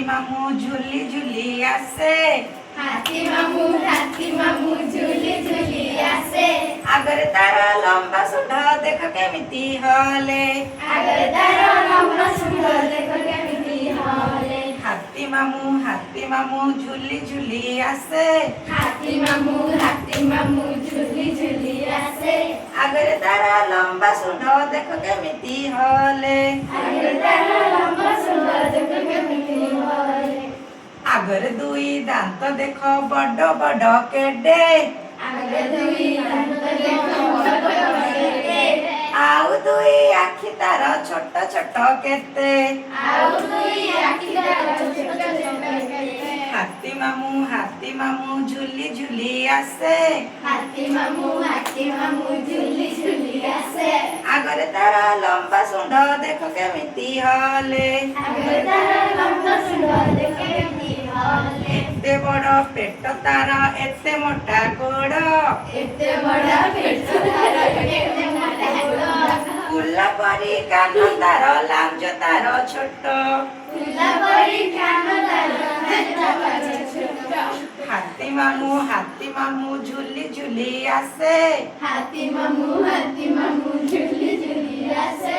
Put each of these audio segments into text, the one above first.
ମାମୁଁ ଝୁଲି ଝୁଲି ଆସେ। ହାତୀ ମାମୁଁ ଝୁଲି ଝୁଲି ଆସେ। ଆଗରେ ତାର ଲମ୍ବା ଶୁଣ୍ଢ ଦେଖ କେମିତି ହଲେ। ଆଗରେ ତାର ଲମ୍ବା ଶୁଣ୍ଢ ଦେଖ କେମିତି ହଲେ। ହାତୀ ମାମୁଁ ଝୁଲି ଝୁଲି ଆସେ। ହାତୀ ମାମୁଁ ଝୁଲି ଝୁଲି ଆସେ। ଆଗରେ ତାର ଲମ୍ବା ଶୁଣ୍ଢ ଦେଖ କେମିତି ହଲେ। ଆଗରେ ତାର ଲମ୍ବା ଶୁଣ୍ଢ ଦେଖ କେମିତି ହଲେ। ଆଗରେ ଦୁଇ ଦାନ୍ତ ଦେଖ ବଡ ବଡ କେଡେ। ଆଗରେ ଦୁଇ ଦାନ୍ତ ଦେଖ ବଡ ବଡ କେଡେ। ଆଉ ଦୁଇ ଆଖି ତାର ଛୋଟ ଛୋଟ କେତେ। ଆଉ ଦୁଇ ଆଖି ତାର ଛୋଟ ଛୋଟ କେତେ। ହାତୀ ମାମୁଁ ଝୁଲି ଝୁଲି ଆସେ। ହାତୀ ମାମୁଁ ଝୁଲି ଝୁଲି ଆସେ। ଆଗରେ ତାର ଲମ୍ବା ଶୁଣ୍ଢ ଦେଖ କେମିତି ହଲେ। ଆଗରେ ତାର ଲମ୍ବା ଶୁଣ୍ଢ ଦେଖ କେମିତି ହଲେ। ଏତେ ବଡ ପେଟ ତାର ଏତେ ମୋଟା ଗୋଡ। ଏତେ ବଡ ପେଟ ତାର କେତେ ମୋଟା ଗୋଡ। ଫୁଲ ପରି କାନ ତାର ଲାଞ୍ଜ ତାର ଛୋଟ। ଫୁଲ ପରି କାନ ତାର ଲାଞ୍ଜ ତାର ଛୋଟ। ହାତୀ ମାମୁଁ ଝୁଲି ଝୁଲି ଆସେ। ହାତୀ ମାମୁଁ ଝୁଲି ଝୁଲି ଆସେ।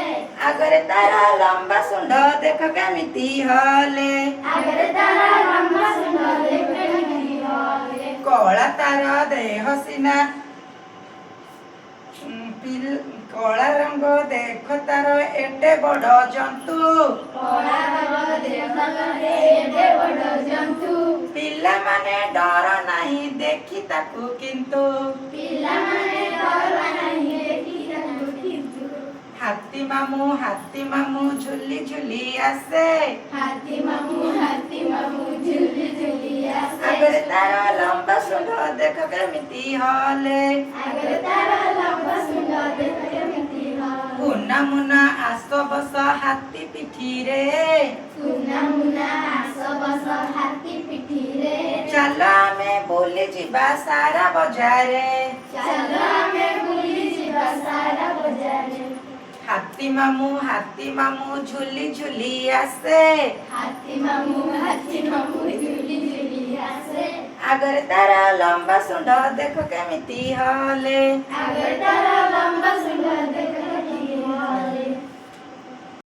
ଆଗରେ ତାର ଲମ୍ବା ଶୁଣ୍ଢ ଦେଖ କେମିତି ହଲେ। ଆଗରେ ତାର ଲମ୍ବା ଶୁଣ୍ଢ ଦେଖ କେମିତି ହଲେ। କଳା ତାର ଦେହ ସିନା କଳା ରଙ୍ଗ ଦେଖ ତାର ଏଡେ ବଡ ଜନ୍ତୁ। କଳା ରଙ୍ଗ ଦେଖ ତାର ଏଡେ ବଡ ଜନ୍ତୁ। ପିଲାମାନେ ଡର ନାହିଁ ଦେଖି ତାକୁ କିନ୍ତୁ। ପିଲାମାନେ ଡର ନାହିଁ ଦେଖି ତାକୁ କିନ୍ତୁ। ହାତୀ ମାମୁଁ ଝୁଲି ଝୁଲି ଆସେ। ହାତୀ ମାମୁଁ ଝୁଲି ଝୁଲି ଆସେ। ଆଗରେ ତାର ଲମ୍ବା ଶୁଣ୍ଢ ଦେଖ କେମିତି ହଲେ। ଆଗରେ ତାର ଲମ୍ବା ଶୁଣ୍ଢ ଦେଖ କେମିତି ହଲେ। କୁନା ମୁନା ଆସ ବସ ହାତୀ ପିଠିରେ। କୁନା ମୁନା ଆସ ବସ ହାତୀ ପିଠିରେ। ଚାଲ ଆମେ ବୁଲି ଯିବା ସାରା ବଜାରେ। ଚାଲ ଆମେ ବୁଲି ଯିବା ସାରା ବଜାରେ। ହାତୀ ମାମୁଁ ଝୁଲି ଝୁଲି ଆସେ। ହାତୀ ମାମୁଁ ଝୁଲି ଝୁଲି ଆସେ। ଆଗରେ ତାର ଲମ୍ବା ଶୁଣ୍ଢ ଦେଖ କେମିତି ହଲେ। ଆଗରେ ତାର ଲମ୍ବା ଶୁଣ୍ଢ ଦେଖ